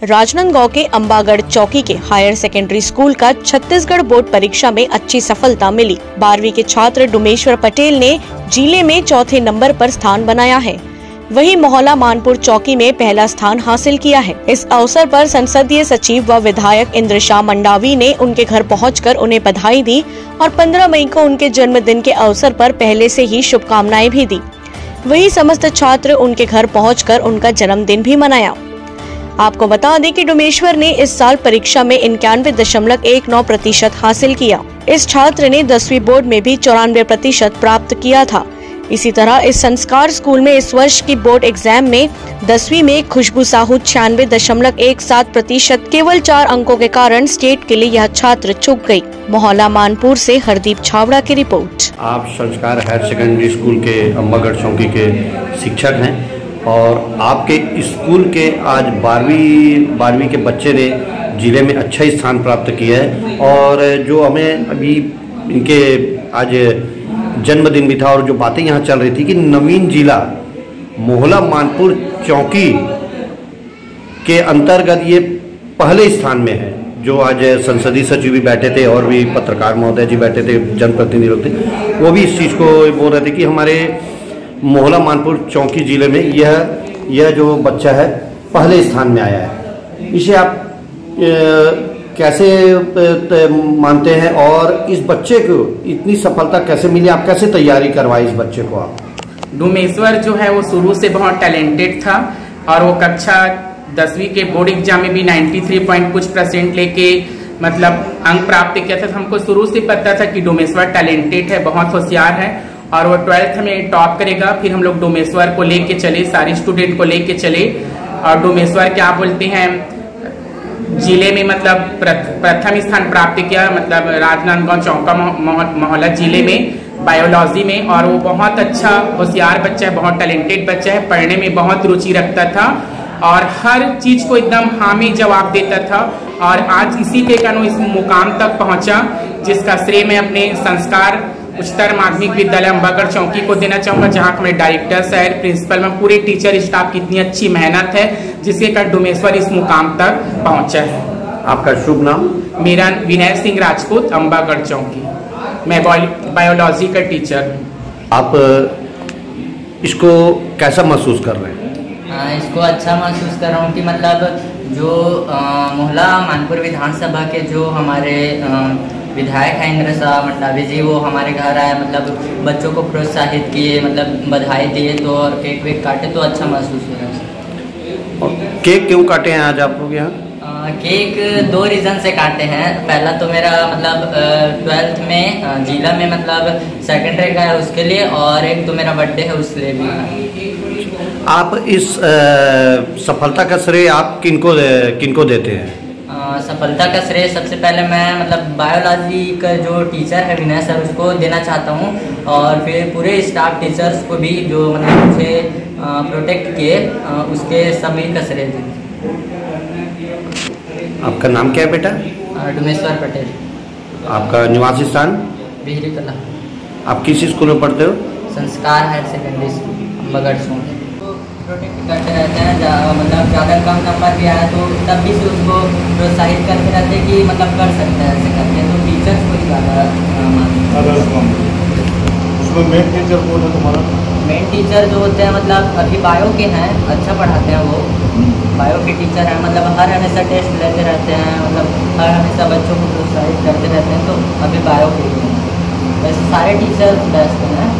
राजनांदगांव के अंबागढ़ चौकी के हायर सेकेंडरी स्कूल का छत्तीसगढ़ बोर्ड परीक्षा में अच्छी सफलता मिली। 12वीं के छात्र डोमेश्वर पटेल ने जिले में चौथे नंबर पर स्थान बनाया है। वहीं मोहल्ला मानपुर चौकी में पहला स्थान हासिल किया है। इस अवसर पर संसदीय सचिव व विधायक इंद्रशाह मंडावी ने उनके घर पहुंचकर उन्हें बधाई दी और 15 मई को उनके जन्मदिन के अवसर पर पहले से ही शुभकामनाएं भी दी। वहीं समस्त छात्र उनके घर पहुंचकर उनका जन्मदिन भी मनाया। आपको बता दें कि डोमेश्वर ने इस साल परीक्षा में 91.19% हासिल किया। इस छात्र ने 10वीं बोर्ड में भी 94% प्राप्त किया था। इसी तरह इस संस्कार स्कूल में इस वर्ष की बोर्ड एग्जाम में 10वीं में खुशबू साहू 96.17%, केवल 4 अंकों के कारण स्टेट के लिए यह छात्र चूक गई। मोहल्ला मानपुर से हरदीप छावड़ा की रिपोर्ट। आप संस्कार हायर सेकेंडरी स्कूल के अंबागढ़ चौकी के शिक्षक हैं और आपके स्कूल के आज 12वीं के बच्चे ने जिले में अच्छा स्थान प्राप्त किया है और जो हमें अभी इनके आज जन्मदिन भी था और जो बातें यहाँ चल रही थी कि नवीन जिला मोहल्ला मानपुर चौकी के अंतर्गत ये पहले स्थान में है। जो आज संसदीय सचिव भी बैठे थे और भी पत्रकार महोदय जी बैठे थे, जनप्रतिनिधि लोग थे, वो भी इस चीज़ को बोल रहे थे कि हमारे मोहल्ला मानपुर चौकी जिले में यह जो बच्चा है पहले स्थान में आया है। इसे आप कैसे मानते हैं और इस बच्चे को इतनी सफलता कैसे मिली? आप कैसे तैयारी करवाई इस बच्चे को? आप डोमेश्वर जो है वो शुरू से बहुत टैलेंटेड था और वो कक्षा 10वीं के बोर्ड एग्जाम में भी 93% लेके मतलब अंक प्राप्त किया था। हमको शुरू से पता था कि डोमेश्वर टैलेंटेड है, बहुत होशियार है और वो 12th में टॉप करेगा। फिर हम लोग डोमेश्वर को लेके चले, सारे स्टूडेंट को लेके चले और डोमेश्वर क्या बोलते हैं जिले में मतलब प्रथम स्थान प्राप्त किया, मतलब राजनांदगांव चौका मोहल्ला जिले में बायोलॉजी में। और वो बहुत अच्छा होशियार बच्चा है, बहुत टैलेंटेड बच्चा है, पढ़ने में बहुत रुचि रखता था और हर चीज को एकदम हाँ में जवाब देता था और आज इसी के कारण इस मुकाम तक पहुंचा, जिसका श्रेय मैं अपने संस्कार उच्चतर माध्यमिक विद्यालय अंबागढ़ चौकी को देना चाहूंगा, जहां हमारे डायरेक्टर सर, प्रिंसिपल में पूरे टीचर स्टाफ की इतनी अच्छी मेहनत है जिसके कारण डोमेश्वर इस मुकाम तक पहुंचा है। आपका शुभ नाम? मेरा विनय सिंह राजपूत, अंबागढ़ चौकी। मैं बायोलॉजी का टीचर हूँ। आप इसको कैसा महसूस कर रहे हैं? इसको अच्छा महसूस कर रहा हूँ कि मतलब जो मोहल्ला मानपुर विधानसभा के जो हमारे विधायक हैं इंद्रशाह मंडावी जी, वो हमारे घर आए, मतलब बच्चों को प्रोत्साहित किए, मतलब बधाई दिए तो और केक वेक काटे तो अच्छा महसूस हो रहा है। और केक क्यों काटे हैं आज आप लोग यहाँ? केक 2 रीज़न से काटे हैं। पहला तो मेरा मतलब 12th में जिला में मतलब सेकंड रैंक आया उसके लिए, और एक तो मेरा बर्थडे है उसके लिए भी। आप इस सफलता का श्रेय आप किनको देते हैं? सफलता का श्रेय सबसे पहले मैं मतलब बायोलॉजी का जो टीचर है विनय सर, उसको देना चाहता हूँ और फिर पूरे स्टाफ टीचर्स को भी जो मतलब मुझे प्रोटेक्ट किए, उसके सभी का श्रेय दूँ। आपका नाम क्या है बेटा? डोमेश्वर पटेल। आपका निवास स्थान? बिहरी कला। आप किस स्कूल में पढ़ते हो? संस्कार हायर सेकेंडरी स्कूल अंबागढ़ चौकी। प्रोटेक्ट करते रहते हैं, मतलब ज़्यादा कम नंबर भी आया तो तब भी से उसको प्रोत्साहित करते रहते हैं कि मतलब कर सकते हैं, ऐसे करते हैं। तो टीचर्स को ही ज़्यादा उसमें मेन टीचर कौन है तुम्हारा? मेन टीचर जो होते हैं मतलब अभी बायो के हैं, अच्छा पढ़ाते हैं वो, बायो के टीचर हैं, मतलब हर हमेशा टेस्ट लेते रहते हैं, मतलब हर हमेशा बच्चों को प्रोत्साहित करते रहते हैं। तो अभी बायो के वैसे सारे टीचर बेस्ट हैं।